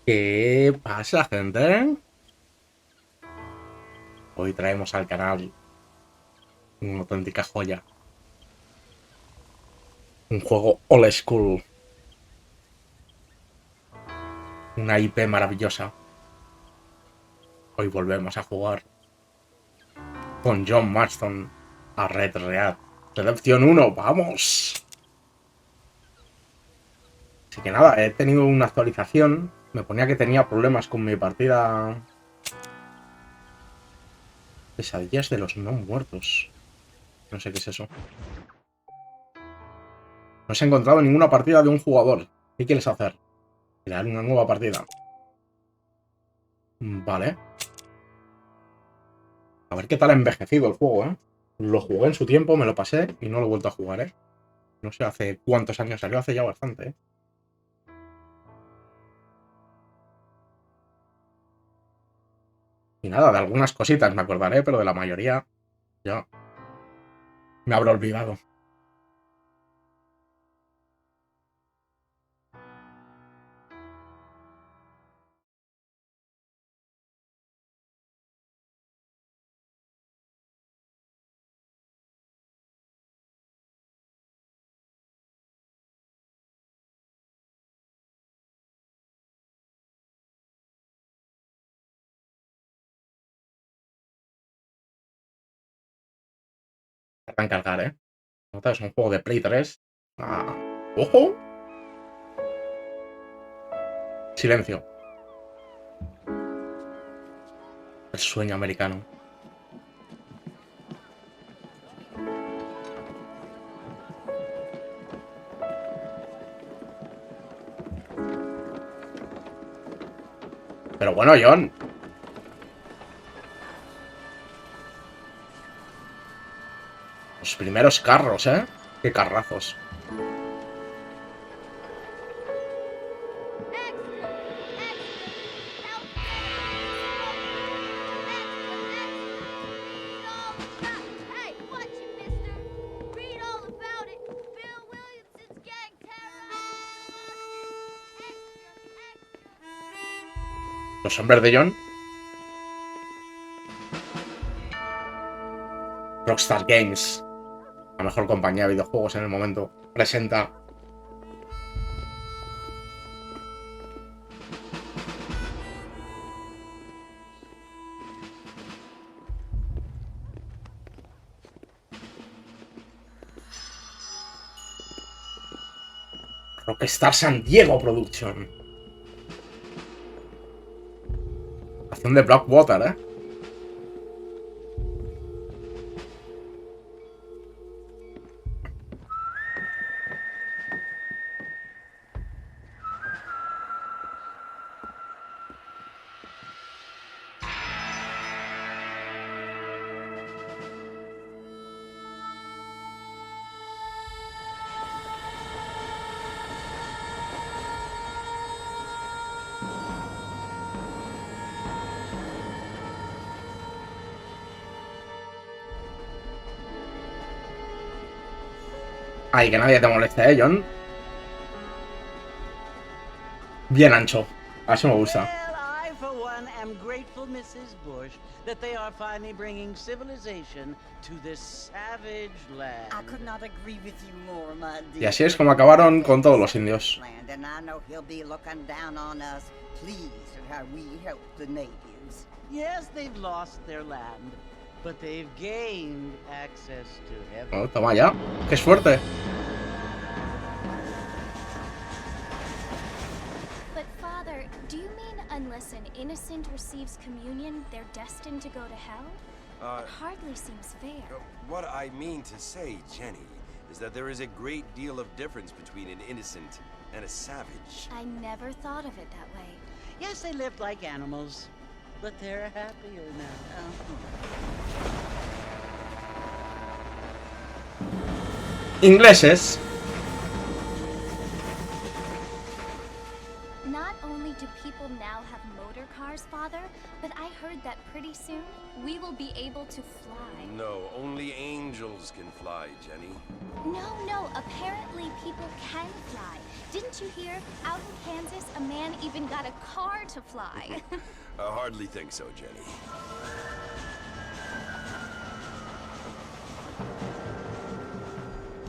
¿Qué pasa, gente? Hoy traemos al canal una auténtica joya. Un juego old school. Una IP maravillosa. Hoy volvemos a jugar con Jhon a Red Read Redemption 1. ¡Vamos! Así que nada, he tenido una actualización. Me ponía que tenía problemas con mi partida. Pesadillas de los no muertos. No sé qué es eso. No se ha encontrado ninguna partida de un jugador. ¿Qué quieres hacer? Crear una nueva partida. Vale. A ver qué tal ha envejecido el juego, ¿eh? Lo jugué en su tiempo, me lo pasé y no lo he vuelto a jugar, ¿eh? No sé hace cuántos años salió, hace ya bastante, ¿eh? Y nada, de algunas cositas me acordaré, pero de la mayoría ya me habré olvidado. Para encargar, ¿eh? Nota, es un juego de Play 3. Ah, ¡ojo! Silencio. El sueño americano. Pero bueno, Jhon. Los primeros carros, ¿eh? Qué carrazos. Los hombres de Jhon. Rockstar Games. La mejor compañía de videojuegos en el momento. Presenta Rockstar San Diego Production. Acción de Blackwater, ¿eh? Ay, que nadie te moleste, ¿eh, Jhon? Bien ancho. Así me gusta. Mrs. Bush, that they are finally bringing civilization to this savage land. I could not agree with you more, my dear. Y así es como acabaron con todos los indios. And I know he'll be looking down on us, pleased at how we help the natives. Yes, they've lost their land, but they've gained access to heaven. Oh, toma ya. ¡Qué suerte! Do you mean unless an innocent receives communion, they're destined to go to hell? It hardly seems fair. What I mean to say, Jenny, is that there is a great deal of difference between an innocent and a savage. I never thought of it that way. Yes, they lived like animals, but they're happier now. Ingleses. Not only do people now have motor cars, Father, but I heard that pretty soon we will be able to fly. No, only angels can fly, Jenny. No, apparently people can fly. Didn't you hear? Out in Kansas, a man man even got a car to fly. I hardly think so, Jenny.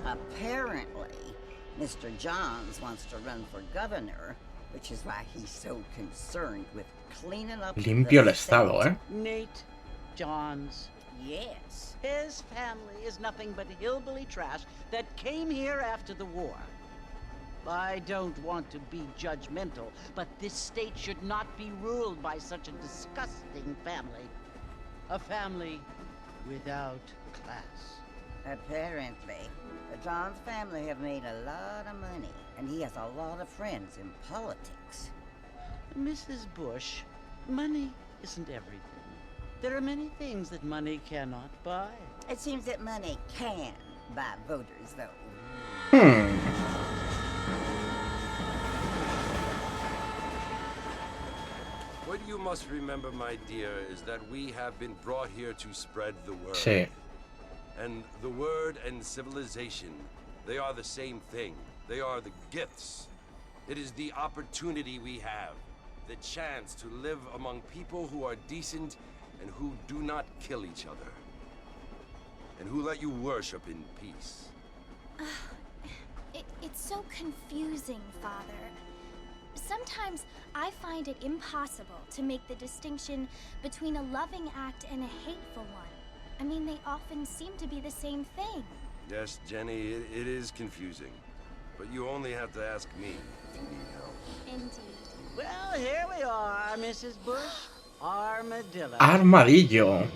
Apparently, Mr. Johns wants to run for governor, which is why he's so concerned with cleaning up Limpio el the estado, state. Nate Johns. Yes. His family is nothing but hillbilly trash that came here after the war. I don't want to be judgmental, but this state should not be ruled by such a disgusting family. A family without class. Apparently, the Johns family have made a lot of money, and he has a lot of friends in politics. Mrs. Bush, money isn't everything. There are many things that money cannot buy. It seems that money can buy voters, though. What you must remember, my dear, is that we have been brought here to spread the word. Sí. And the word and civilization, they are the same thing. They are the gifts. It is the opportunity we have, the chance to live among people who are decent and who do not kill each other, and who let you worship in peace. It's so confusing, Father. Sometimes I find it impossible to make the distinction between a loving act and a hateful one. I mean, they often seem to be the same thing. Yes, Jenny, it is confusing. But you only have to ask me if you need help. Indeed. Well, here we are, Mrs. Bush. Armadillo. Armadillo.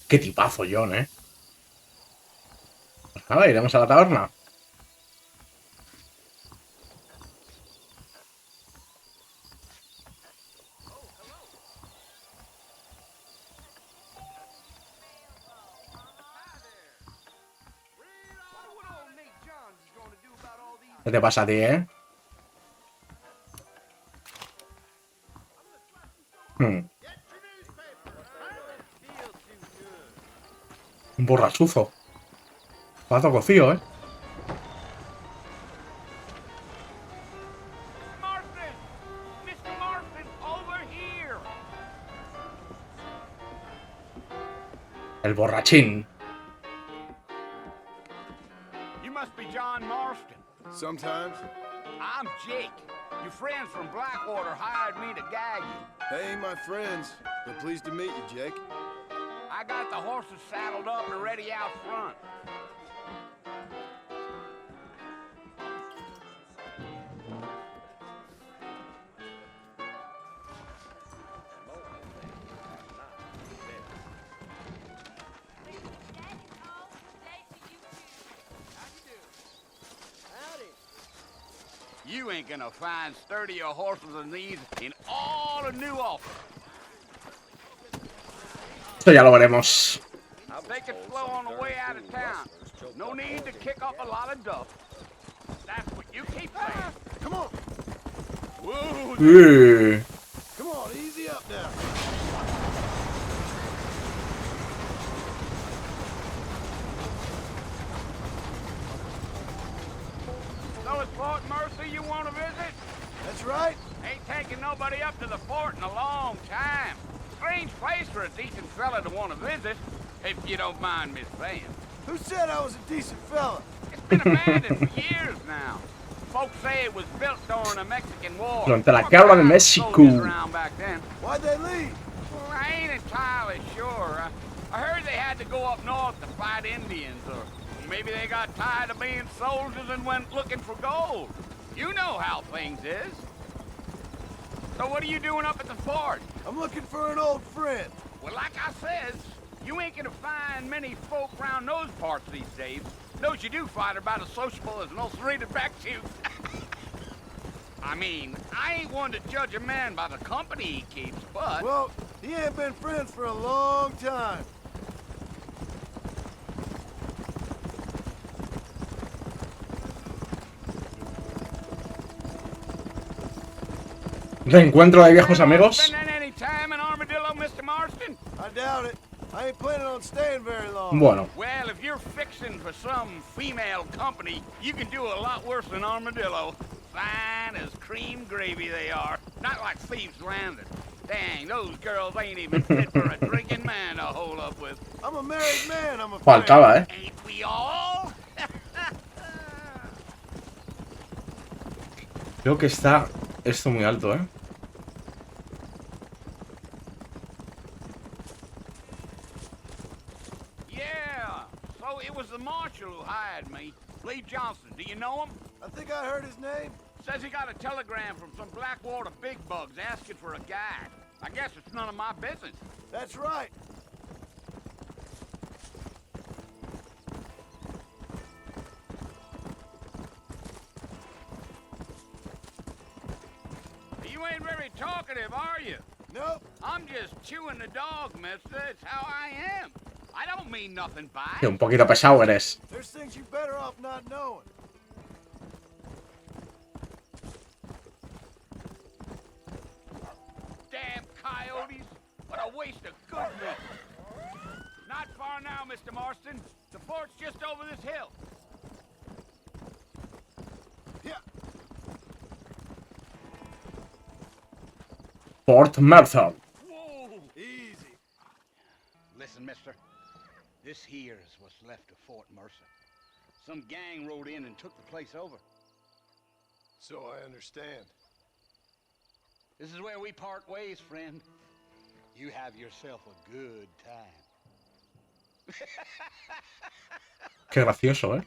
Qué tipazo, Jhon, ¿eh? Pues nada, iremos a la taberna. ¿Qué te pasa a ti, eh? Un borrachuzo. Pato cocido, ¿eh? El borrachín. You must be John Marston. Sometimes. I'm Jake. Your friends from Blackwater hired me to gag you. They ain't my friends, but pleased to meet you, Jake. I got the horses saddled up and ready out front. You ain't gonna find sturdier horses than these in all of New York. Esto ya lo veremos. I'll take it slow on the way out of town. No need to kick up a lot of dust. That's what you keep saying. Come on. Whoa. Come on, easy up now. So it's Fort Mercy you want to visit? That's right. Ain't taking nobody up to the fort in a long time. Strange place for a decent fella to want to visit, if you don't mind me saying. Who said I was a decent fella? It's been abandoned for years now. Folks say it was built during the Mexican War. Durante la guerra de México. Soldiers around back then. Why'd they leave? Well, I ain't entirely sure. I heard they had to go up north to fight Indians, or maybe they got tired of being soldiers and went looking for gold. You know how things is. So what are you doing up at the fort? I'm looking for an old friend. Well, like I says, you ain't gonna find many folk around those parts these days. Those you do find are about as sociable as an ulcerated back tooth. I mean, I ain't one to judge a man by the company he keeps, but... Well, he ain't been friends for a long time. Reencuentro de viejos amigos. Spending any time armadillo, Mr. Marston? I doubt it. I ain't planning on staying very long. Bueno, Well, if you're fixing for some female company, you can do a lot worse than armadillo. Fine as cream gravy they are. Not like Thieves Landing. Dang, those girls ain't even fit for a drinking man to hole up with. I'm a married man, I'm afraid. faltaba, ¿eh? Ain't we all? Creo que está esto muy alto, ¿eh? Yeah, so it was the marshal who hired me. Lee Johnson, do you know him? I think I heard his name. Says he got a telegram from some Blackwater big bugs asking for a guide. I guess it's none of my business. That's right. You ain't very talkative, are you? Nope. I'm just chewing the dog, mister. It's how I am. I don't mean nothing by Que it. un poquito pesado eres. There's things you better off not knowing. Damn coyotes. What a waste of good meat. Not far now, Mr. Marston. The fort's just over this hill. Yeah. Fort Mercer. Whoa! Easy. Listen, mister. This here is what's left of Fort Mercer. Some gang rode in and took the place over. So I understand. This is where we part ways, friend. You have yourself a good time. Qué gracioso, ¿eh?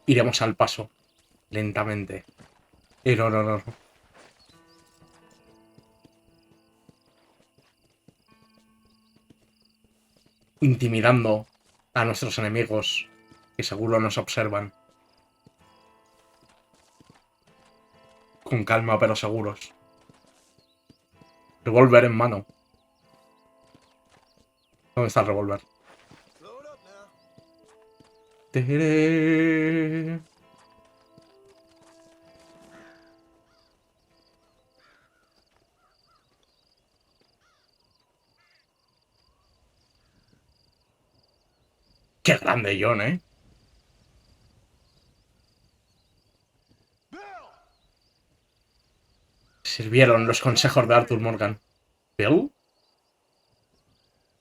Iremos al paso, lentamente. No. Intimidando a nuestros enemigos, que seguro nos observan. Con calma, pero seguros. Revólver en mano. ¿Dónde está el revólver? Blow it up now. Tereré. Qué grande Jhon, ¿eh? Bill! Sirvieron los consejos de Arthur Morgan. ¿Bill?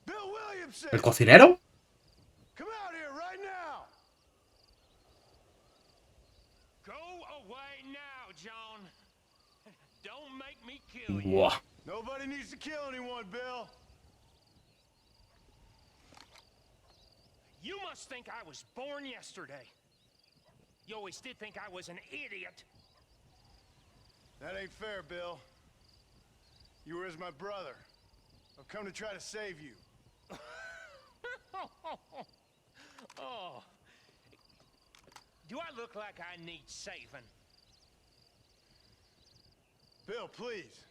Bill Williamson! ¿El cocinero? Come out here right now! Go away now, Jhon. Don't make me kill you. Buah. Nobody needs to kill anyone, Bill. You must think I was born yesterday. You always did think I was an idiot. That ain't fair, Bill. You were as my brother. I've come to try to save you. Oh. Do I look like I need saving? Bill, please.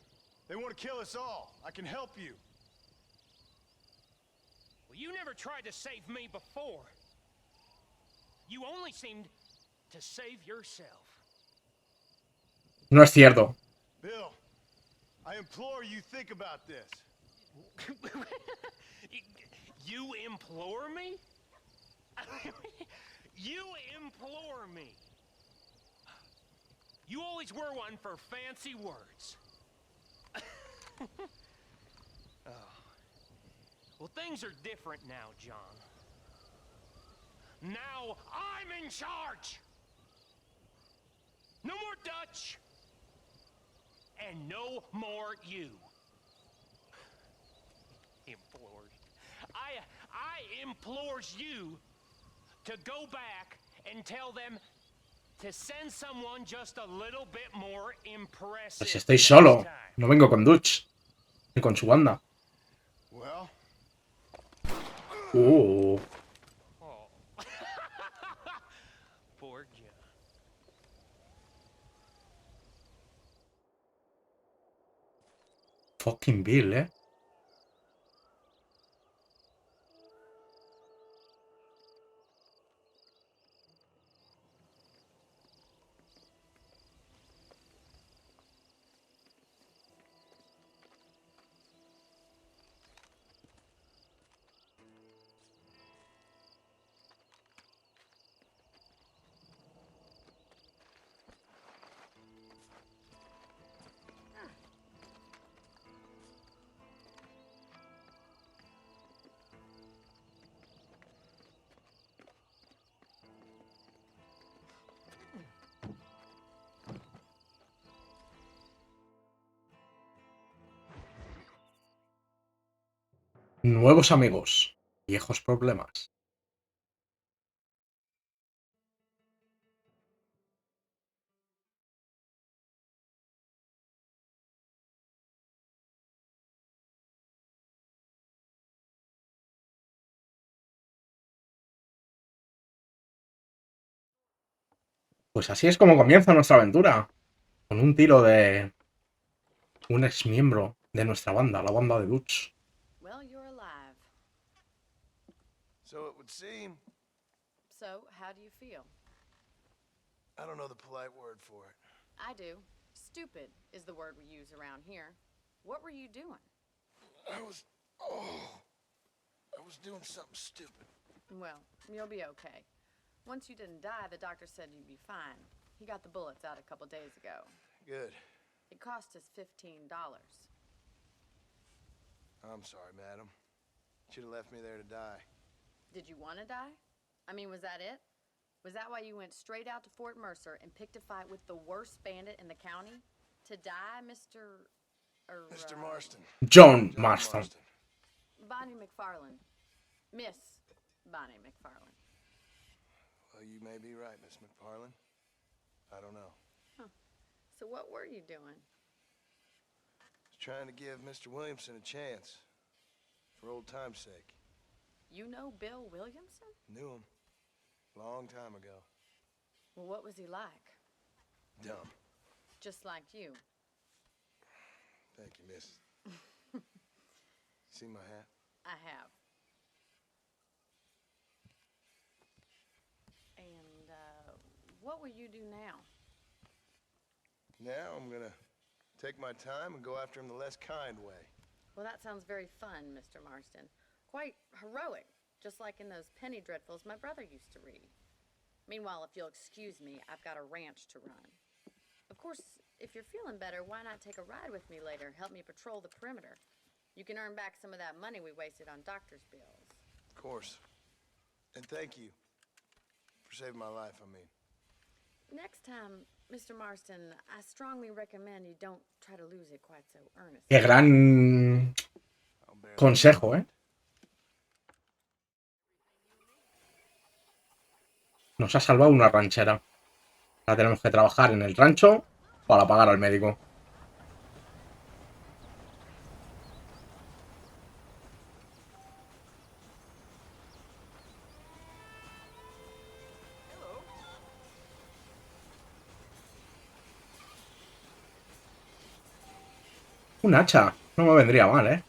They want to kill us all. I can help you. Well, you never tried to save me before. You only seemed to save yourself. No es cierto. Bill, I implore you think about this. You implore me? You implore me. You always were one for fancy words. Oh. Well, things are different now, Jhon. Now I'm in charge. No more Dutch. And no more you. Implored. I implores you to go back and tell them to send someone just a little bit more impressive. Si estoy solo, no vengo con Dutch. Ni con su banda. Well, Oh. Poor Jhon. Fucking Bill, ¿eh? Nuevos amigos. Viejos problemas. Pues así es como comienza nuestra aventura. Con un tiro de un ex miembro de nuestra banda, la banda de Dutch. Well, you're alive. So it would seem. So, how do you feel? I don't know the polite word for it. I do. Stupid is the word we use around here. What were you doing? I was doing something stupid. Well, you'll be okay. Once you didn't die, the doctor said you'd be fine. He got the bullets out a couple days ago. Good. It cost us $15. I'm sorry, madam. Should have left me there to die. Did you want to die? I mean, was that it? Was that why you went straight out to Fort Mercer and picked a fight with the worst bandit in the county? To die, Mr. Mr. Marston. Jhon Marston. Bonnie McFarland. Miss Bonnie McFarland. Well, you may be right, Miss McFarland. I don't know. Huh. So what were you doing? I was trying to give Mr. Williamson a chance. For old time's sake. You know Bill Williamson? Knew him. Long time ago. Well, what was he like? Dumb. Just like you. Thank you, miss. See my hat? I have. And, what will you do now? Now I'm gonna take my time and go after him the less kind way. Well, that sounds very fun, Mr. Marston. Quite heroic, just like in those penny dreadfuls my brother used to read. Meanwhile, if you'll excuse me, I've got a ranch to run. Of course, if you're feeling better, why not take a ride with me later? Help me patrol the perimeter. You can earn back some of that money we wasted on doctor's bills. Of course. And thank you for saving my life, I mean. Next time, Mr. Marston, I strongly recommend you don't try to lose it quite so earnestly. Qué gran consejo, ¿eh? Nos ha salvado una ranchera. Ahora tenemos que trabajar en el rancho para pagar al médico. Un hacha. No me vendría mal, ¿eh?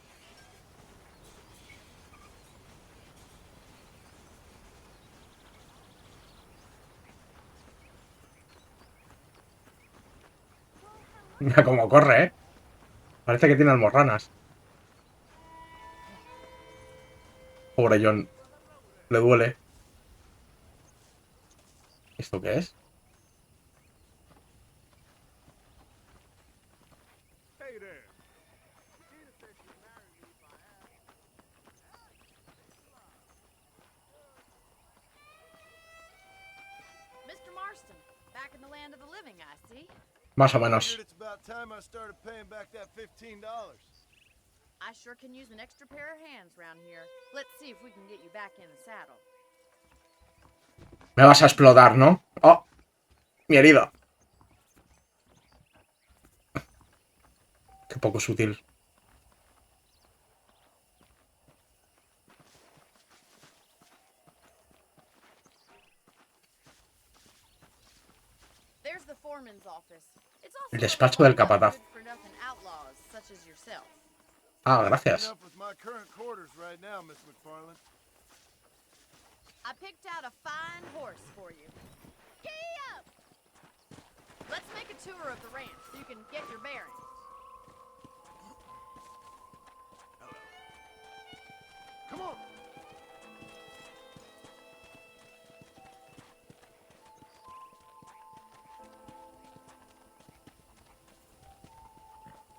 Mira cómo corre, ¿eh? Parece que tiene almorranas. Pobre Jhon. Le duele. ¿Esto qué es? Mr. Marston, back in the land of the living, I see. Más o menos. It's about time I started paying back that $15. I sure can use an extra pair of hands round here. Let's see if we can get you back in the saddle. Me vas a explotar, ¿no? ¡Oh! Mi herida. Qué poco sutil. There's the foreman's office. It's also El despacho del capataz. good for nothing outlaws such as yourself. Ah, gracias. Enough with my current quarters right now, Miss McFarland. I picked out a fine horse for you. Giddy up! Let's make a tour of the ranch so you can get your bearings. Come on!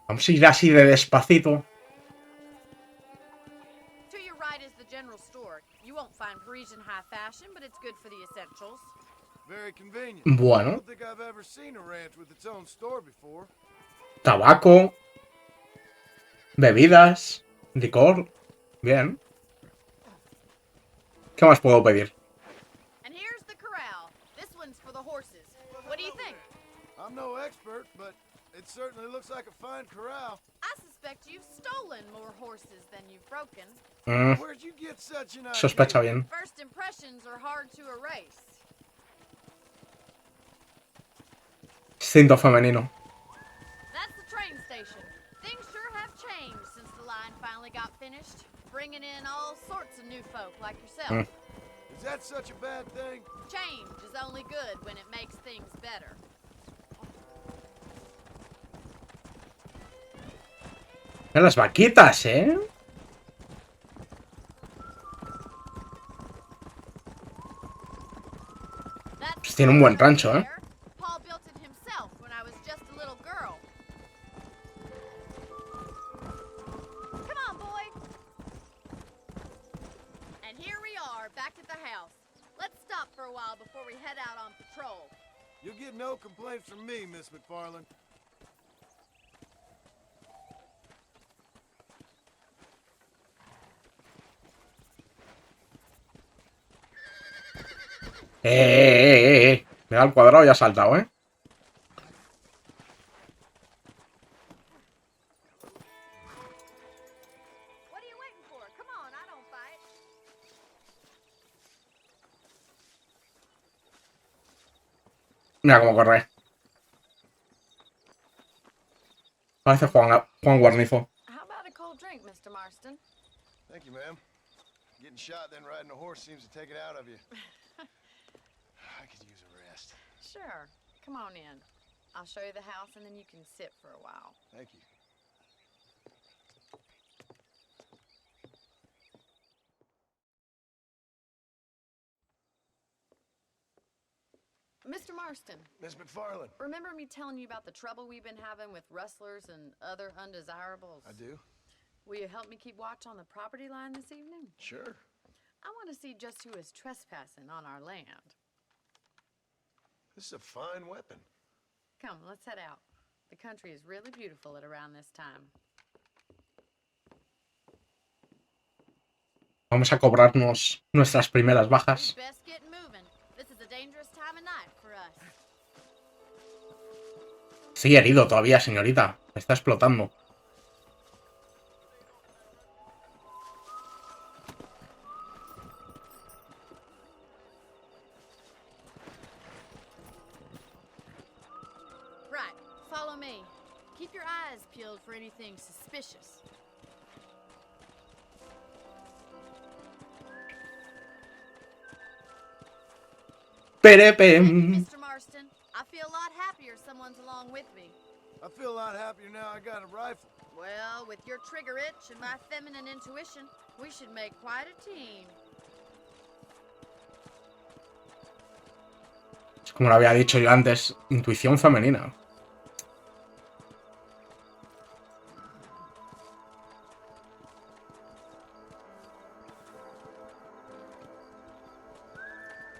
Vamos a ir así de despacito. To your right is the general store. You won't find Parisian high fashion, but it's good for the essentials. Very convenient. I Bueno. don't think I've ever seen a ranch with its own store before. Tabaco. Bebidas. Licor. Bien. ¿Qué más puedo pedir? And here's the corral. This one's for the horses. What do you think? I'm no expert, but it certainly looks like a fine corral. I suspect you've stolen more horses than you've broken. Where'd you get such an idea? Sospecha bien. First impressions are hard to erase. Instinto femenino. That's the train station. Things sure have changed since the line finally got finished, bringing in all sorts of new folk like yourself. Is that such a bad thing? Change is only good when it makes things better. Las vaquitas, ¿eh? Pues tiene un buen rancho, ¿eh? Paul built it himself when I was just a little girl. Come on, boy. And here we are, back at the house. Let's stop for a while before we head out on patrol. You'll get no complaints from me, Miss McFarland. Me da el cuadrado y ha saltado, ¿eh? What are you waiting for? Come on, I don't fight. Mira cómo corre. Parece Juan Guarnizo. How about a cold drink, Mr. Marston? Thank you, ma'am. Getting shot then riding a horse seems to take it out of you. I could use a rest. Sure. Come on in. I'll show you the house and then you can sit for a while. Thank you. Mr. Marston, Miss McFarland. remember me telling you about the trouble we've been having with rustlers and other undesirables? I do. Will you help me keep watch on the property line this evening? Sure. I want to see just who is trespassing on our land. This is a fine weapon. Come, let's head out. The country is really beautiful at around this time. Vamos a cobrarnos nuestras primeras bajas. We'd best get moving. This is a dangerous time of night for us. Sigue herido todavía, señorita. Me está explotando. Right, follow me. Keep your eyes peeled for anything suspicious. Perepem. Mr. Marston, I feel a lot happier someone's along with me. I feel a lot happier now I got a rifle. Well, with your trigger itch and my feminine intuition, we should make quite a team. Como lo había dicho yo antes, intuición femenina.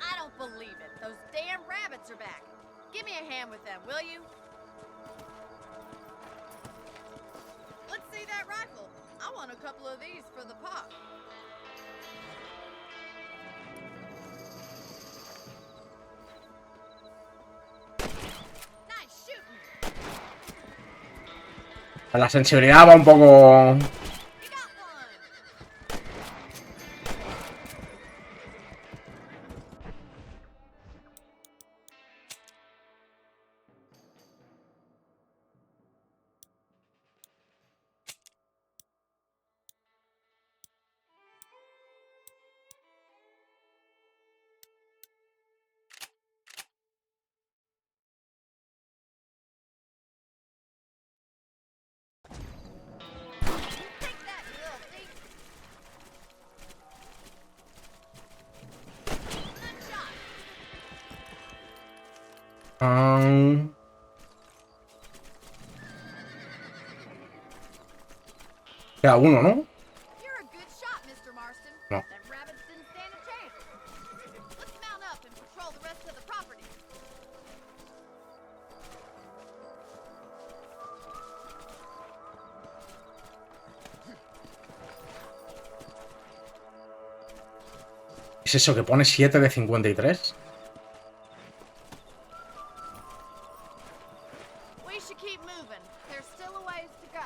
I don't believe it. Those damn rabbits are back. Give me a hand with them, will you? Let's see that rifle. I want a couple of these for the pop. Nice shooting. La sensibilidad va un poco... You got one. Take that, you little thief. Good shot. Queda uno, ¿no? You're a good shot, Mr. Marston. No. Them rabbits didn't stand a chance. Let's mount up and patrol the rest of the property. ¿Es eso que pone 7 de 53? We should keep moving. There's still a ways to go.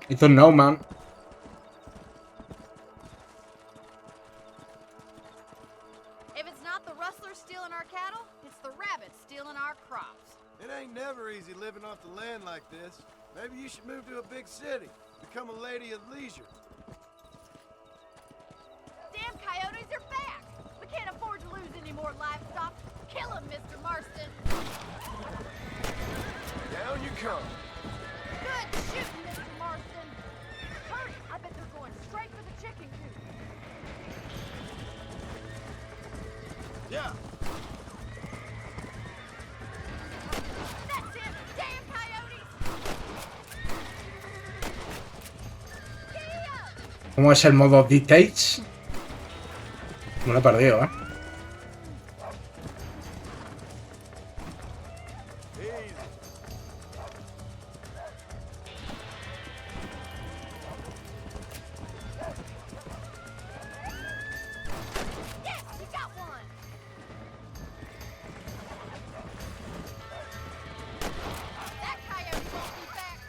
I don't know, man. If it's not the rustlers stealing our cattle, it's the rabbits stealing our crops. It ain't never easy living off the land like this. Maybe you should move to a big city. Become a lady of leisure. Damn coyotes are back! We can't afford to lose any more livestock. Kill them, Mr. Marston. Down you come. Good shooting, Mr. Marston. Hurry! I bet they're going straight for the chicken coop. Yeah. That's it! Damn coyotes! Giddy up! ¿Cómo es el modo dictates? Me lo he perdido, ¿eh? Easy. Yes, you got one! That coyote won't be back.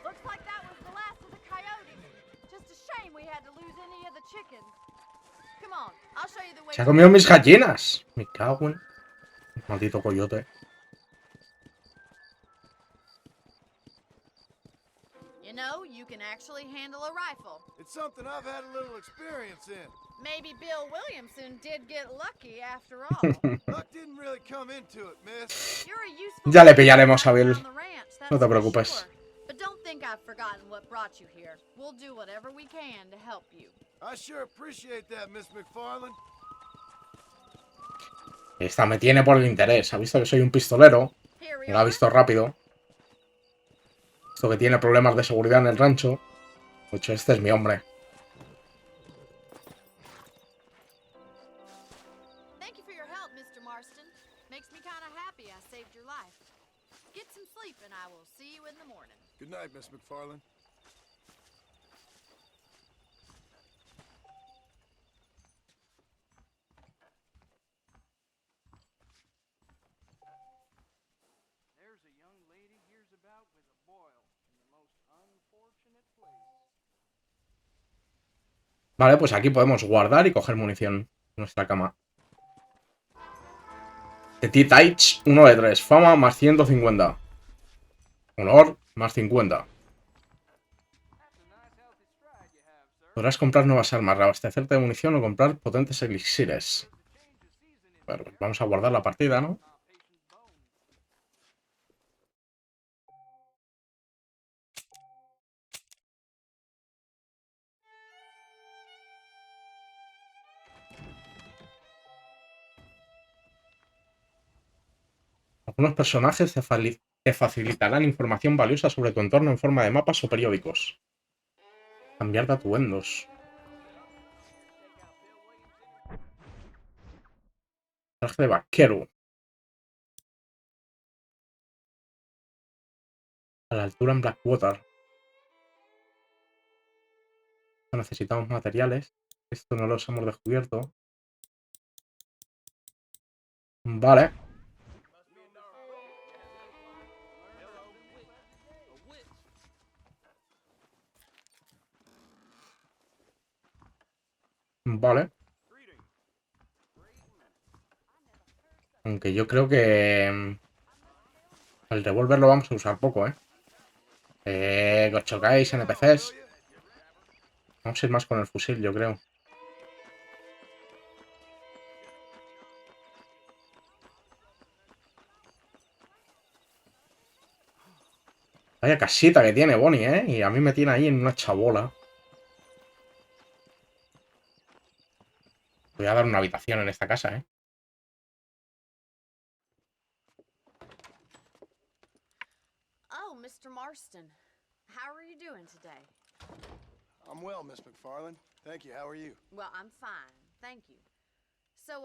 Looks like that was the last of the coyotes. Just a shame we had to lose any of the chickens. Come on, I'll show you the way. Se ha comido mis gallinas. Me cago en... Maldito coyote. You know, you can actually handle a rifle. It's something I've had a little experience in. Maybe Bill Williamson did get lucky after all. Luck didn't really come into it, miss. You're a useful Ya le man pillaremos a Bill. around the ranch, that's No te for preocupes. sure. But don't think I've forgotten what brought you here. We'll do whatever we can to help you. I sure appreciate that, Miss McFarland. Esta me tiene por el interés. Ha visto que soy un pistolero. Here we Me lo ha are. visto rápido. Esto que tiene problemas de seguridad en el rancho. De hecho, este es mi hombre. Thank you for your help, Mr. Marston. Makes me kind of happy I saved your life. Get some sleep and I will see you in the morning. Good night, Miss McFarland. There's a young lady here's about with a boil in the most unfortunate place. Vale, pues aquí podemos guardar y coger munición en nuestra cama. Petit Taich, 1 de 3. Fama, más 150. Honor, más 50. Podrás comprar nuevas armas, reabastecerte de munición o comprar potentes elixires. Bueno, pues vamos a guardar la partida, ¿no? Algunos personajes te facilitarán información valiosa sobre tu entorno en forma de mapas o periódicos. Cambiar de atuendos. Traje de vaquero. A la altura en Blackwater. Necesitamos materiales. Esto no los hemos descubierto. Vale. Vale. Aunque yo creo que... el revólver lo vamos a usar poco, ¿eh? Que os chocáis, NPCs. Vamos a ir más con el fusil, yo creo. Vaya casita que tiene Bonnie, ¿eh? Y a mí me tiene ahí en una chabola. Voy a dar una habitación en esta casa, ¿eh? Oh, Mr. Marston. How are you doing today? I'm well, Miss McFarland. Thank you. How are you? Well, I'm fine. Thank you. So,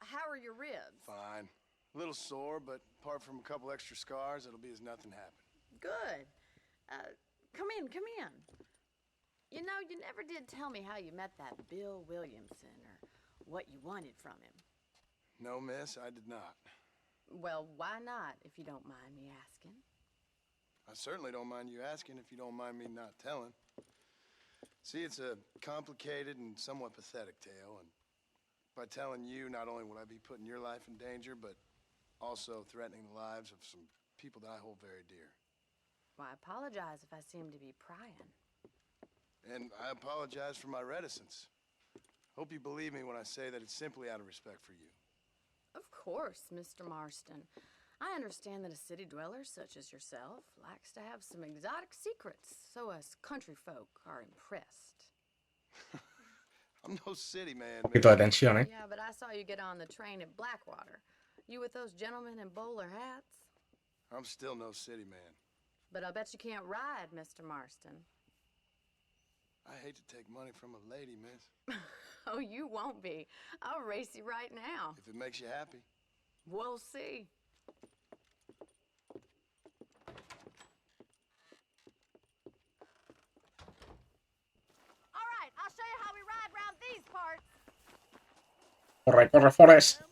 how are your ribs? Fine. A little sore, but apart from a couple extra scars, it'll be as nothing happened. Good. Come in, come in. You know, you never did tell me how you met that Bill Williamson or what you wanted from him. No, miss, I did not. Well, why not, if you don't mind me asking? I certainly don't mind you asking if you don't mind me not telling. See, it's a complicated and somewhat pathetic tale, and by telling you, not only will I be putting your life in danger, but also threatening the lives of some people that I hold very dear. Well, I apologize if I seem to be prying. And I apologize for my reticence. Hope you believe me when I say that it's simply out of respect for you. Of course, Mr. Marston. I understand that a city dweller such as yourself likes to have some exotic secrets, so us country folk are impressed. I'm no city man, Un poquito de tensión, ¿eh? Yeah, but I saw you get on the train at Blackwater. You with those gentlemen in bowler hats? I'm still no city man. But I'll bet you can't ride, Mr. Marston. I hate to take money from a lady, miss. Oh, you won't be. I'll race you right now. If it makes you happy. We'll see. All right, I'll show you how we ride around these parts. Corre, corre, Forrest.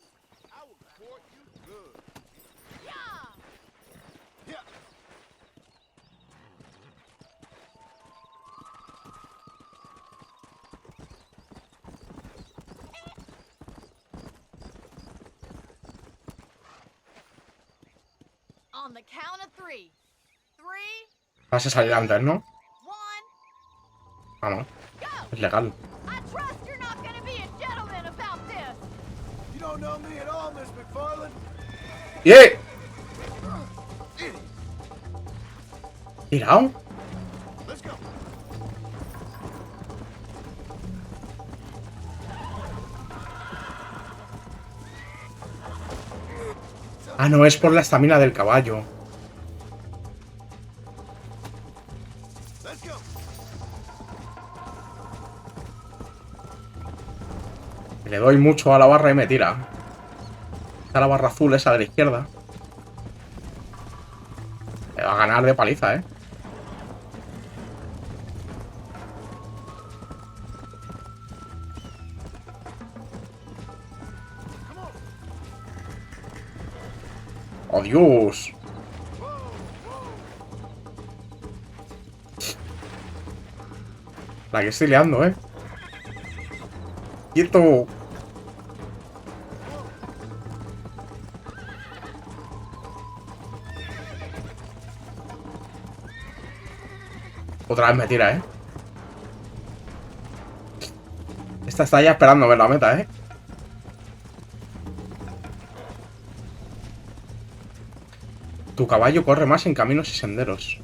I will court you good. Yeah! Yeah. On the count of 3. 3, Vas a salir antes, ¿no? 1, Vamos, go! es legal. I trust you're not gonna be a gentleman about this. You don't know me at all, Miss McFarland. ¡Yeah! Idiot. ¿Tirado? Let's go. Ah, no, es por la estamina del caballo. Let's go. Le doy mucho a la barra y me tira. Está la barra azul esa de la izquierda. Me va a ganar de paliza, ¿eh? ¡Oh, Dios! La que estoy liando, ¿eh? ¡Quieto! Otra vez me tira, ¿eh? Esta está ya esperando ver la meta, ¿eh? Tu caballo corre más en caminos y senderos.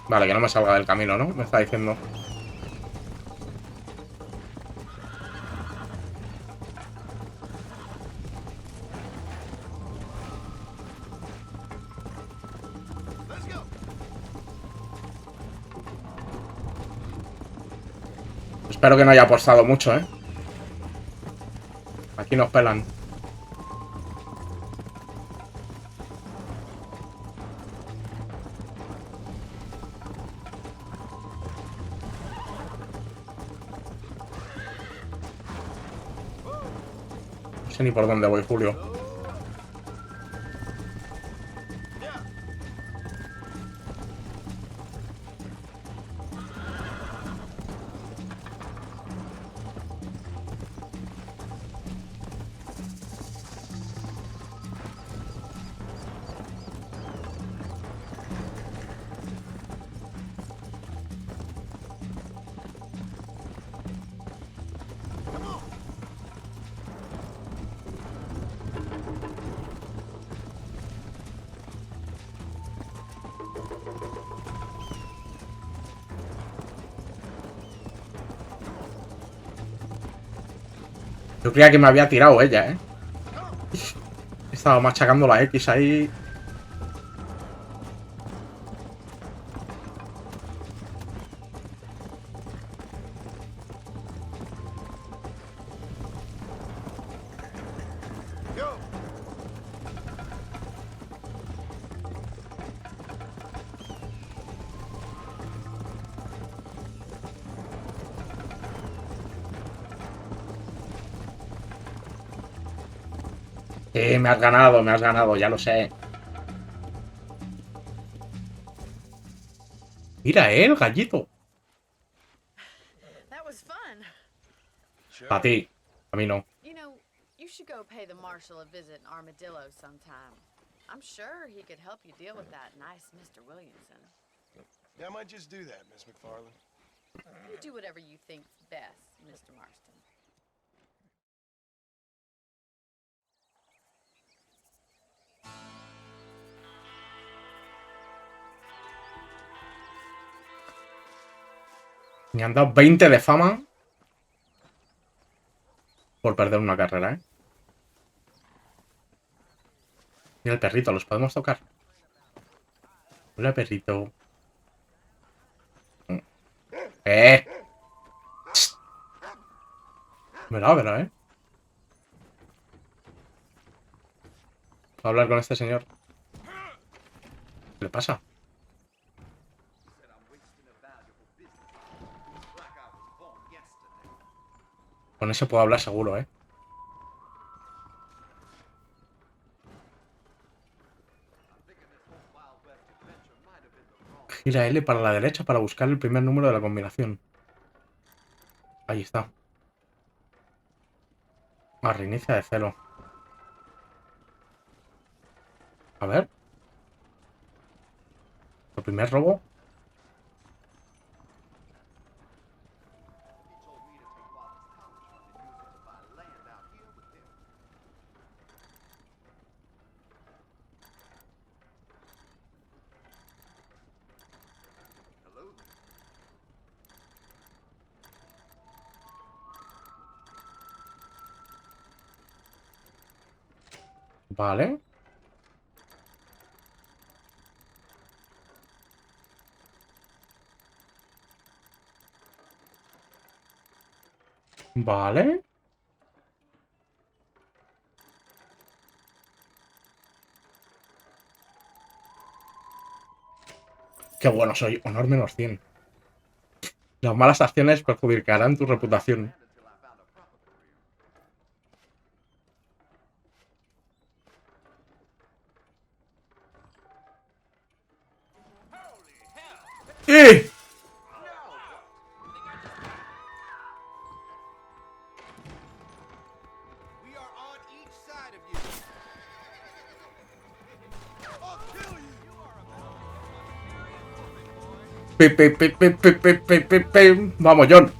Vale, que no me salga del camino, ¿no? Me está diciendo. Let's go. Espero que no haya apostado mucho, ¿eh? Aquí nos pelan. No sé ni por dónde voy, Julio. Yo creía que me había tirado ella, ¿eh? Estaba machacando la X ahí. Go. me has ganado, ya lo sé. Mira, el gallito. That was fun. A ti, a mí no. You know, you should go pay the marshal a visit in Armadillo sometime. I'm sure he could help you deal with that nice Mr. Williamson. Yeah, I might just do that, Miss McFarland. You do whatever you think's best, Mr. Marston. Me han dado 20 de fama por perder una carrera, ¿eh? Mira el perrito, ¿los podemos tocar? Hola, perrito. ¡Eh! Me ladra, ¿eh? Voy a hablar con este señor. ¿Qué le pasa? Con ese puedo hablar seguro, ¿eh? Gira L para la derecha para buscar el primer número de la combinación. Ahí está. Reinicia de cero. A ver. El primer robo. Vale. Vale. Qué bueno soy. Honor menos 100. Las malas acciones perjudicarán tu reputación. ¡Eh! Vamos, Jhon.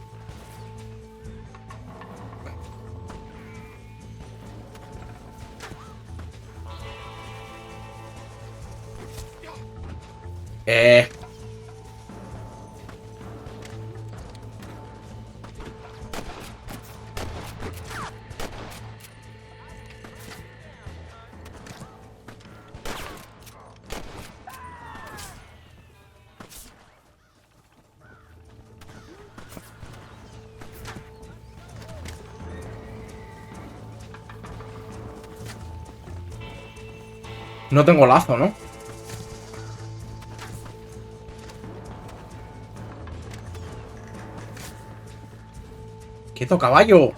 Eh. No tengo lazo, ¿no? ¡Quieto, caballo!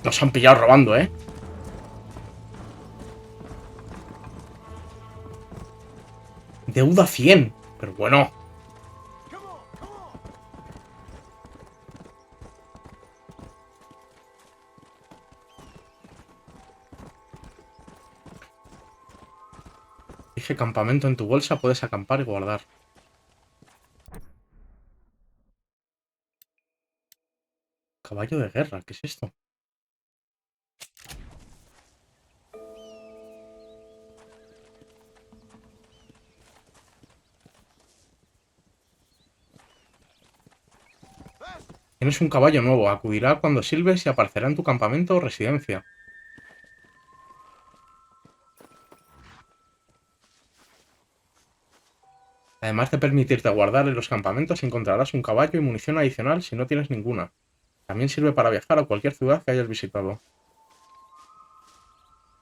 Nos han pillado robando, ¿eh? Deuda 100. Pero bueno. Dije campamento en tu bolsa, puedes acampar y guardar. Caballo de guerra, ¿qué es esto? Tienes un caballo nuevo, acudirá cuando silbes y aparecerá en tu campamento o residencia. Además de permitirte guardar en los campamentos, encontrarás un caballo y munición adicional si no tienes ninguna. También sirve para viajar a cualquier ciudad que hayas visitado.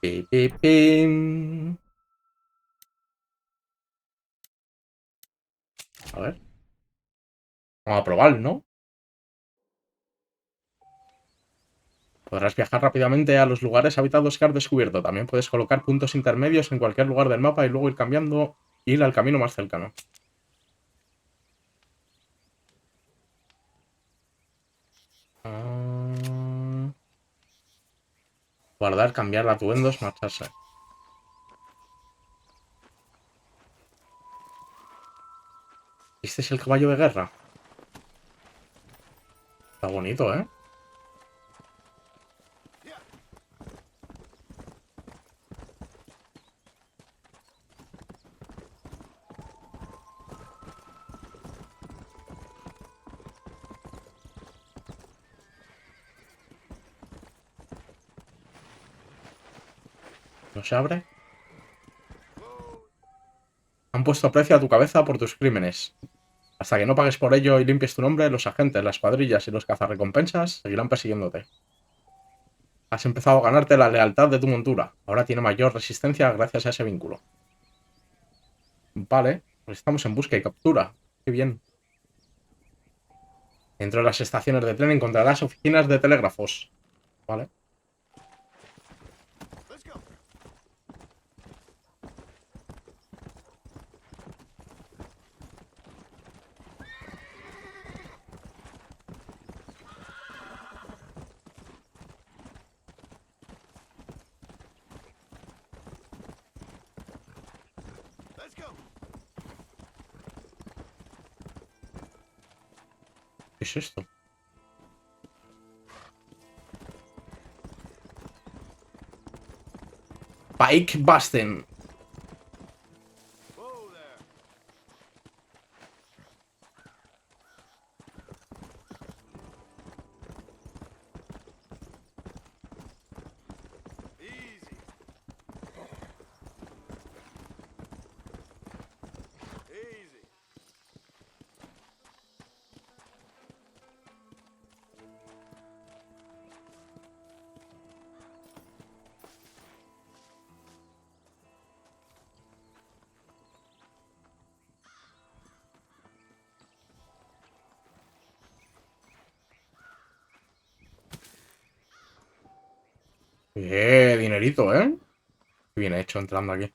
Pi, pi, pim. A ver. Vamos a probarlo, ¿no? Podrás viajar rápidamente a los lugares habitados que has descubierto. También puedes colocar puntos intermedios en cualquier lugar del mapa y luego ir al camino más cercano. Guardar, cambiar atuendos, marcharse. ¿Este es el caballo de guerra? Está bonito, ¿eh? ¿No se abre? Han puesto precio a tu cabeza por tus crímenes. Hasta que no pagues por ello y limpies tu nombre, los agentes, las cuadrillas y los cazarrecompensas seguirán persiguiéndote. Has empezado a ganarte la lealtad de tu montura. Ahora tiene mayor resistencia gracias a ese vínculo. Vale, pues estamos en busca y captura. Qué bien. Dentro de las estaciones de tren encontrarás oficinas de telégrafos. Vale. ¿Qué es esto? Pike Basten. Dinerito, ¿eh? Qué bien hecho entrando aquí.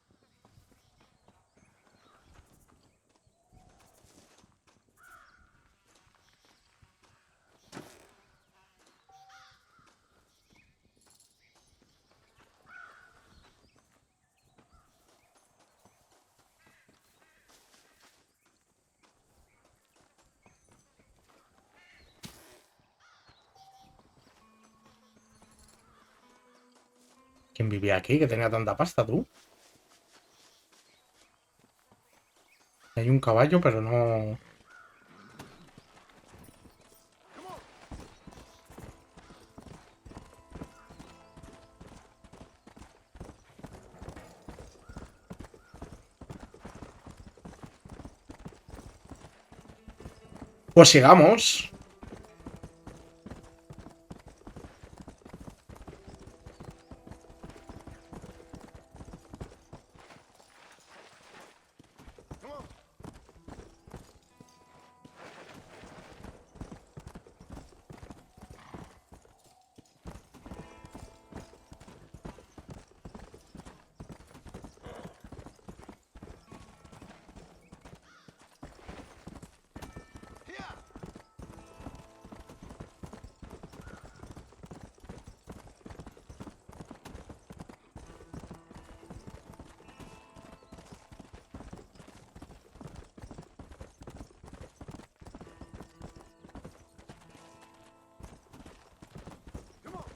¿Quién vivía aquí que tenía tanta pasta, tú? Hay un caballo, pero no... Pues sigamos.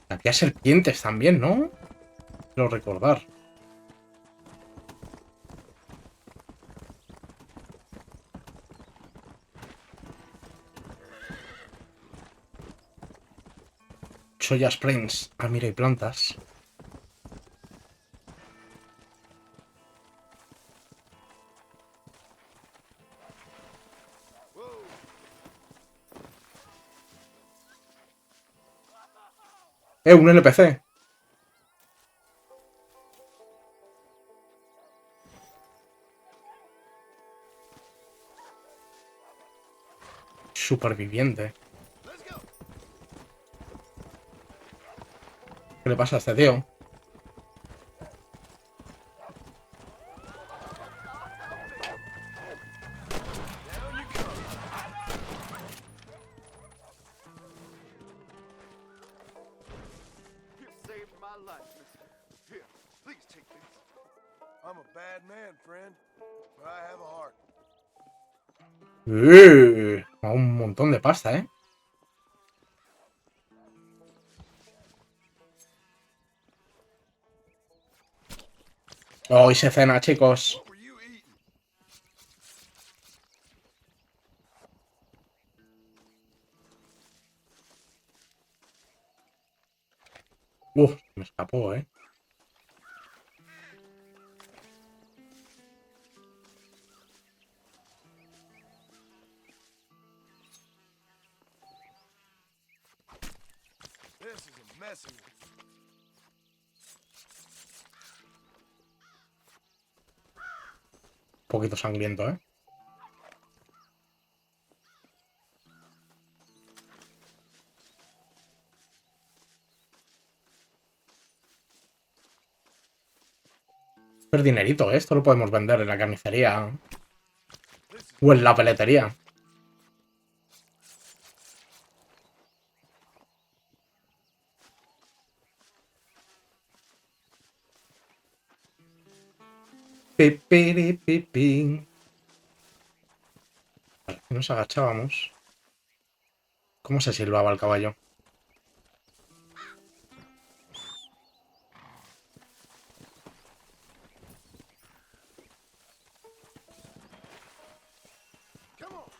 Había serpientes también, ¿no? Quiero recordar. Soya Springs. Ah, mira, hay plantas. Un NPC. Superviviente. ¿Qué le pasa a este tío? I'm a bad man, friend, but I have a heart. Un montón de pasta, ¿eh? Hoy se cena, chicos. What were you eating? Me escapó, ¿eh? This is a messy one. Un poquito sangriento, ¿eh? Esto es dinerito, ¿eh? Esto lo podemos vender en la carnicería. O en la peletería. Pipiripipín. Vale, nos agachábamos. ¿Cómo se silbaba el caballo? Come on.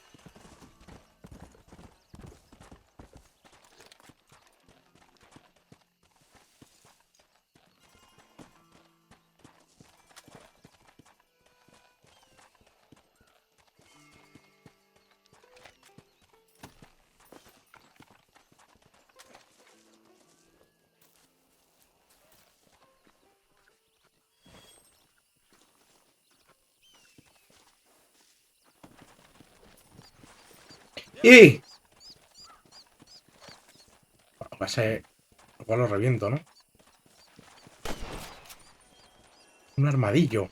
¡Y! Va a ser... Igual lo reviento, ¿no? Un armadillo.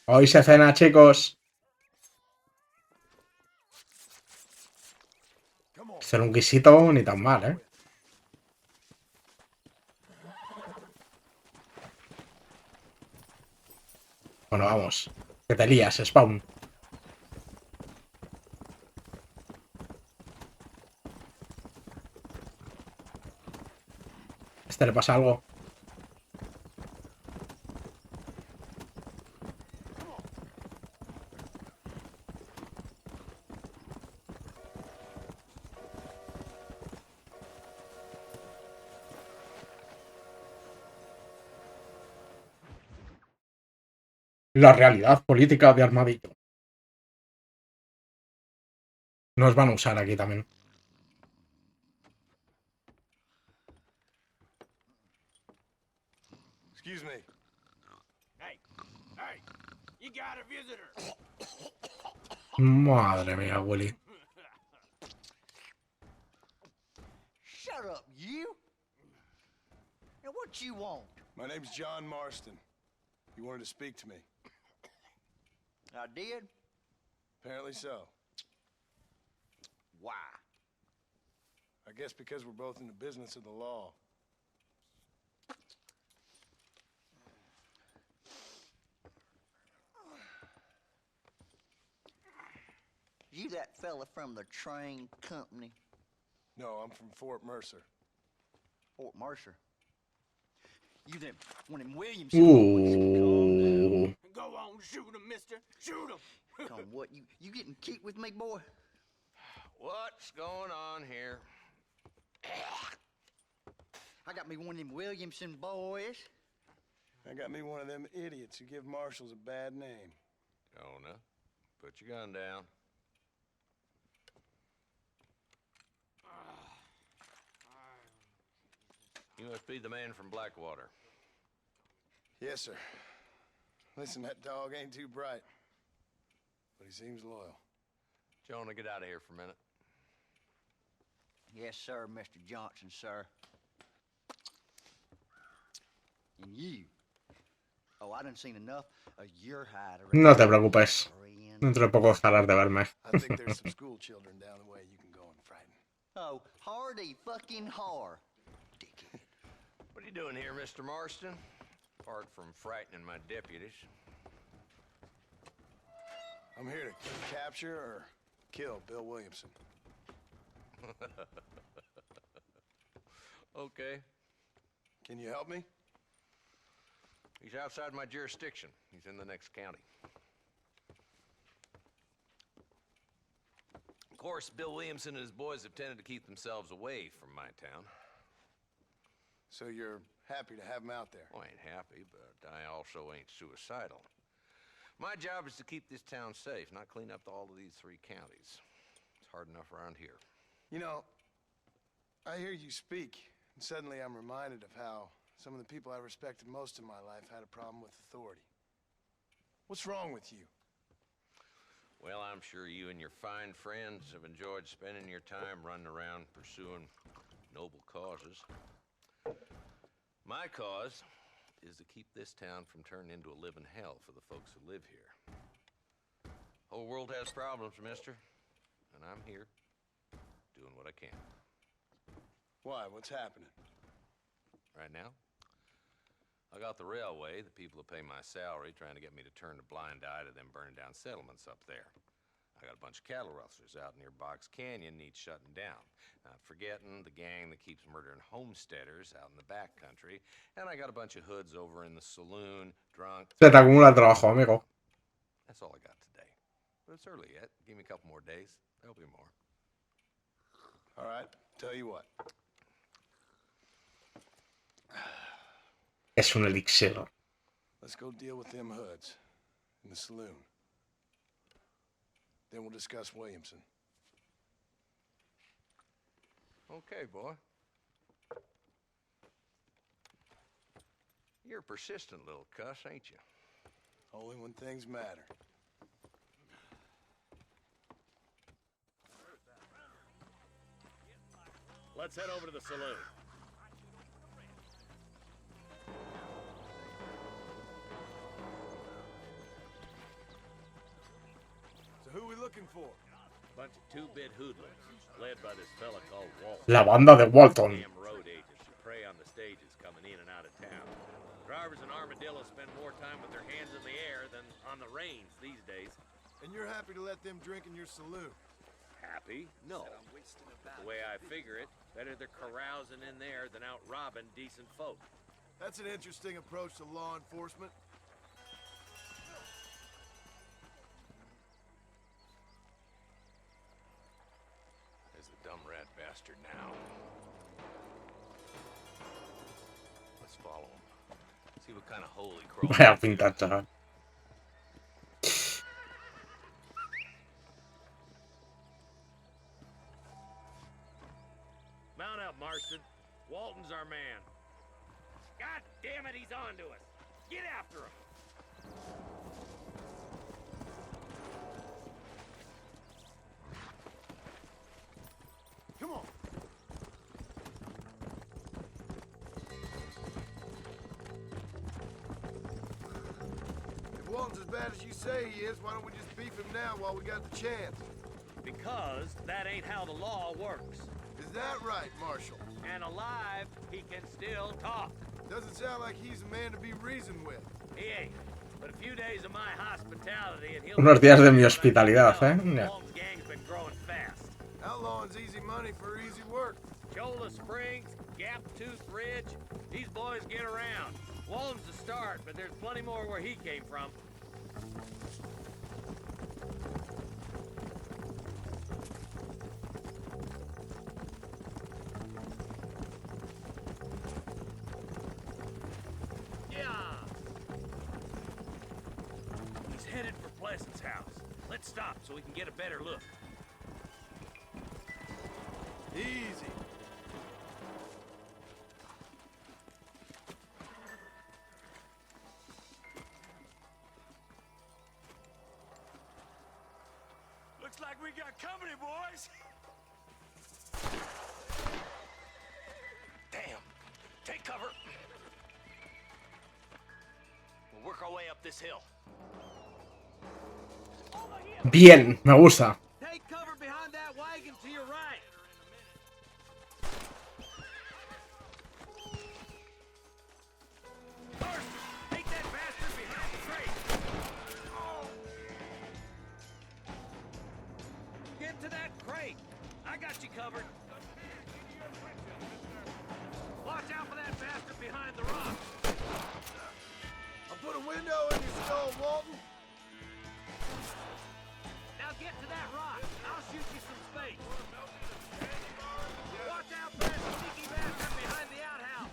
Hoy se cena, chicos. Come on. Hacer un guisito ni tan mal, ¿eh? Bueno, vamos. Que te lías, Spawn. ¿A este le pasa algo? La realidad política de armadillo. Nos van a usar aquí también. Excuse me. Hey, hey, you got a visitor. Madre mía, Willy. Shut up, you! Now what you want? My name's Jhon Marston. You wanted to speak to me. I did? Apparently so. Why? I guess because we're both in the business of the law. You that fella from the train company? No, I'm from Fort Mercer. Fort Mercer? You them one of them Williamson boys? Ooh. Go on, shoot him, mister. Shoot him. Come on, what, you getting kicked with me, boy? What's going on here? I got me one of them Williamson boys. I got me one of them idiots who give marshals a bad name. Jonah, put your gun down. You must be the man from Blackwater. Yes, sir. Listen, that dog ain't too bright, but he seems loyal. Jhon, get out of here for a minute. Yes, sir, Mr. Johnson, sir. And you. Oh, I done seen enough of your hide around. No te preocupes. Dentro de poco dejarás de verme. I think there's some school children down the way you can go and frighten. Oh, hardy fucking har. Dickhead. What are you doing here, Mr. Marston? Apart from frightening my deputies. I'm here to capture or kill Bill Williamson. Okay. Can you help me? He's outside my jurisdiction. He's in the next county. Of course, Bill Williamson and his boys have tended to keep themselves away from my town. So you're happy to have him out there? Well, I ain't happy, but I also ain't suicidal. My job is to keep this town safe, not clean up all of these 3 counties. It's hard enough around here. You know, I hear you speak, and suddenly I'm reminded of how some of the people I respected most in my life had a problem with authority. What's wrong with you? Well, I'm sure you and your fine friends have enjoyed spending your time running around pursuing noble causes. My cause is to keep this town from turning into a living hell for the folks who live here. Whole world has problems, mister, and I'm here doing what I can. Why? What's happening? Right now, I got the railway, the people who pay my salary, trying to get me to turn a blind eye to them burning down settlements up there. I got a bunch of cattle rustlers out near Box Canyon needs shutting down. Not forgetting the gang that keeps murdering homesteaders out in the back country. And I got a bunch of hoods over in the saloon, drunk. Se te acumula el trabajo, amigo. That's all I got today. But it's early yet. Give me a couple more days. There'll be more. All right, tell you what. Es un elixir. Let's go deal with them hoods in the saloon. Then we'll discuss Williamson. Okay, boy. You're a persistent little cuss, ain't you? Only when things matter. Let's head over to the saloon. So who are we looking for? Bunch of 2-bit hoodlums, led by this fella called Walt. La banda de Walton. Damn road agents who prey on the stages coming in and out of town. Drivers in Armadillo spend more time with their hands in the air than on the reins these days. And you're happy to let them drink in your saloon? Happy? No. The way I figure it, better they're carousing in there than out robbing decent folk. That's an interesting approach to law enforcement. There's the dumb rat bastard now. Let's follow him. See what kind of hole he crawls Vaya into. pinta, chaval. Mount up, Marston. Walton's our man. God damn it, he's on to us. Get after him. Come on. If Walton's as bad as you say he is, why don't we just beef him now while we got the chance? Because that ain't how the law works. Is that right, Marshal? And alive, he can still talk. Doesn't sound like he's a man to be reasoned with. He ain't. But a few days of my hospitality and he'll... Unos días de mi hospitalidad, ¿eh? Ya. Walton's gang's been growing fast. Outlawing's easy money for easy work. Cholla Springs, Gap Tooth Ridge, these boys get around. Walton's the start, but there's plenty more where he came from. Yeah! He's headed for Pleasant's house. Let's stop so we can get a better look. Easy. like we got company, boys. Damn. Take cover. We'll work our way up this hill. Bien, me gusta. Take cover behind that wagon to your right. Take that bastard behind the crate. Get to that crate. I got you covered. Watch out for that bastard behind the rock. I'll put a window in your skull, Walton. Now get to that rock. I'll shoot you some space. Watch out for that sneaky bastard behind the outhouse.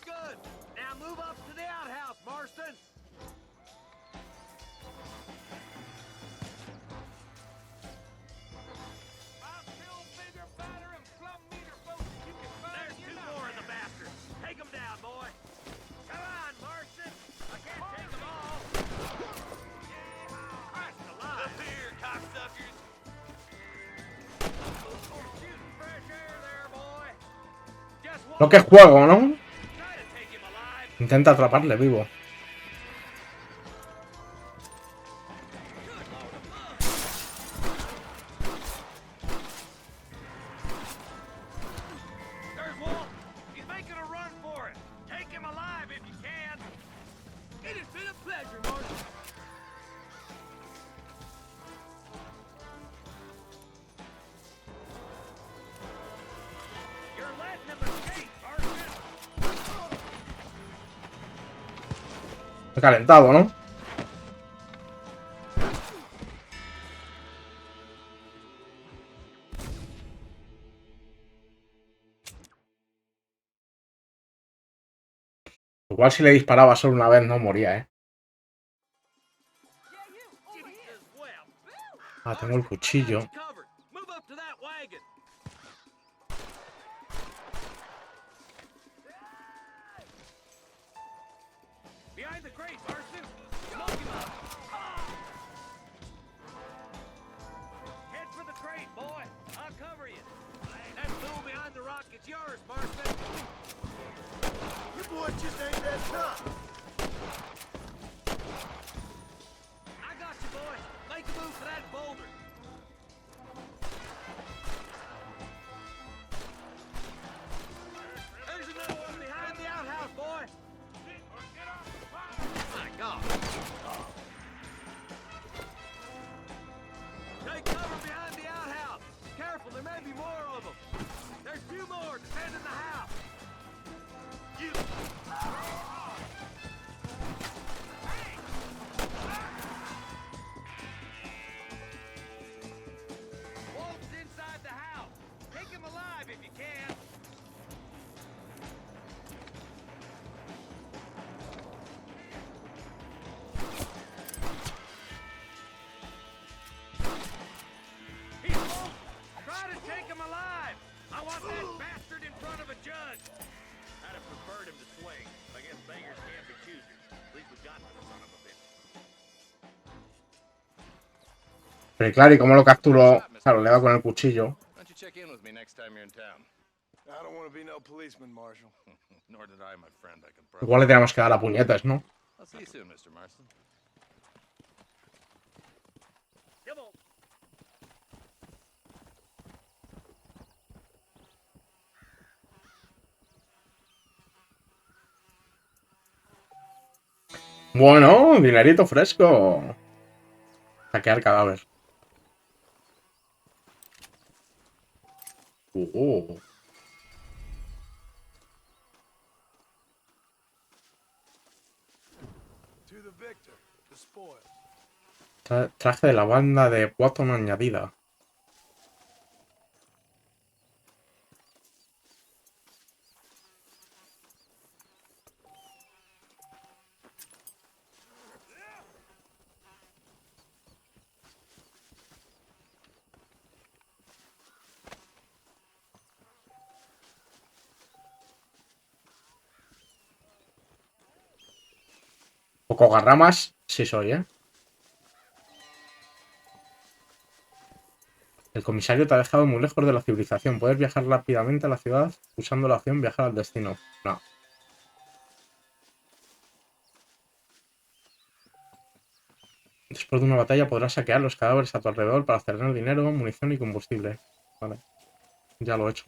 Good. Now move up to the outhouse, Marston. There's two more of the bastards. Take them down, boy. Come on, Marston. I can't take them all. Christ alive. Up here, cocksuckers. You're shooting fresh air there, boy. Just walk. Lo que juego, ¿no? Try to take him alive. Intenta atraparle vivo. There's Walt. He's making a run for it. Take him alive if you can. It has been a pleasure, Marston. You're letting him escape, Marston. Está calentado, ¿no? Igual si le disparaba solo una vez no moría, ¿eh? Ah, tengo el cuchillo. Covered. Move up to that wagon. Behind the crate, Marston. Smoke him up. Head for the crate, boy. I'll cover you. That fool behind the rock is yours, Marston. Your boy just ain't that tough. I got you, boy. Make a move for that boulder. There's another one behind the outhouse, boy. My God. Take cover behind the outhouse. Careful, there may be more of them. There's two more defending the house. You. Wolf's inside the house. Take him alive if you can. He's Wolf. Try to take him alive. I want that bastard in front of a judge. I'd have preferred him to swing. I guess beggars can't be choosers. At least we got to the son of a bitch. Pero claro, ¿y cómo lo capturó? Claro, le da con el cuchillo. Why don't you check in with me next time you're in town? I don't want to be no policeman, Marshal. Nor did I, my friend. I can Igual le tenemos que dar a puñetas, ¿no? I'll see you soon, Mr. Marston. Come on. Bueno, dinerito fresco. Saquear cadáver. To the victor, the spoil. Traje de la banda de Watson añadida. Tocogarramas sí soy, ¿eh? El comisario te ha dejado muy lejos de la civilización. Puedes viajar rápidamente a la ciudad usando la opción viajar al destino. No. Después de una batalla podrás saquear los cadáveres a tu alrededor para obtener dinero, munición y combustible. Vale. Ya lo he hecho.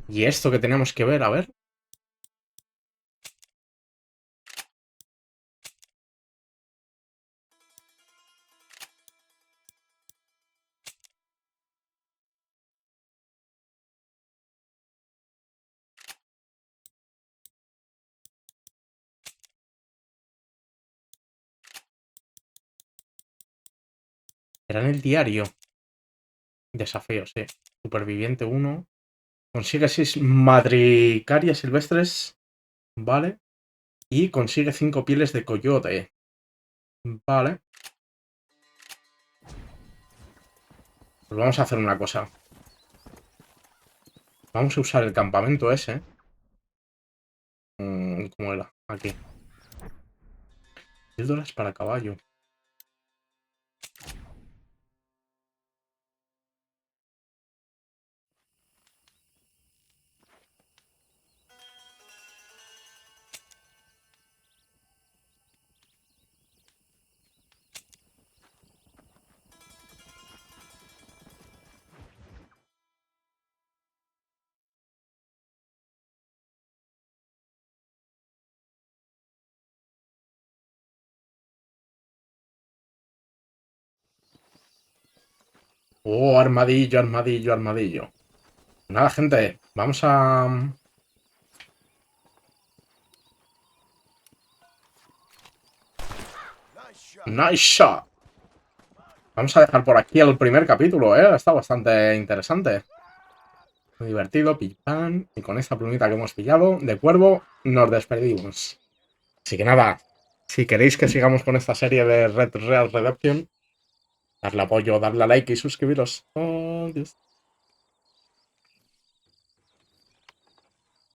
¿Y esto que tenemos que ver? A ver. Era en el diario. Desafío, sí. Superviviente 1. Consigue 6 madricarias silvestres. Vale. Y consigue 5 pieles de coyote. Vale. Pues vamos a hacer una cosa. Vamos a usar el campamento ese. ¿Cómo era? Aquí. Píldoras para caballo. Oh, armadillo, armadillo, armadillo. Nada, gente. Vamos a... Nice shot. Vamos a dejar por aquí el primer capítulo, ¿eh? Está bastante interesante. Muy divertido, pim, y con esta plumita que hemos pillado de cuervo, nos despedimos. Así que nada, si queréis que sigamos con esta serie de Red Real Redemption, darle apoyo, darle a like y suscribiros. Adiós.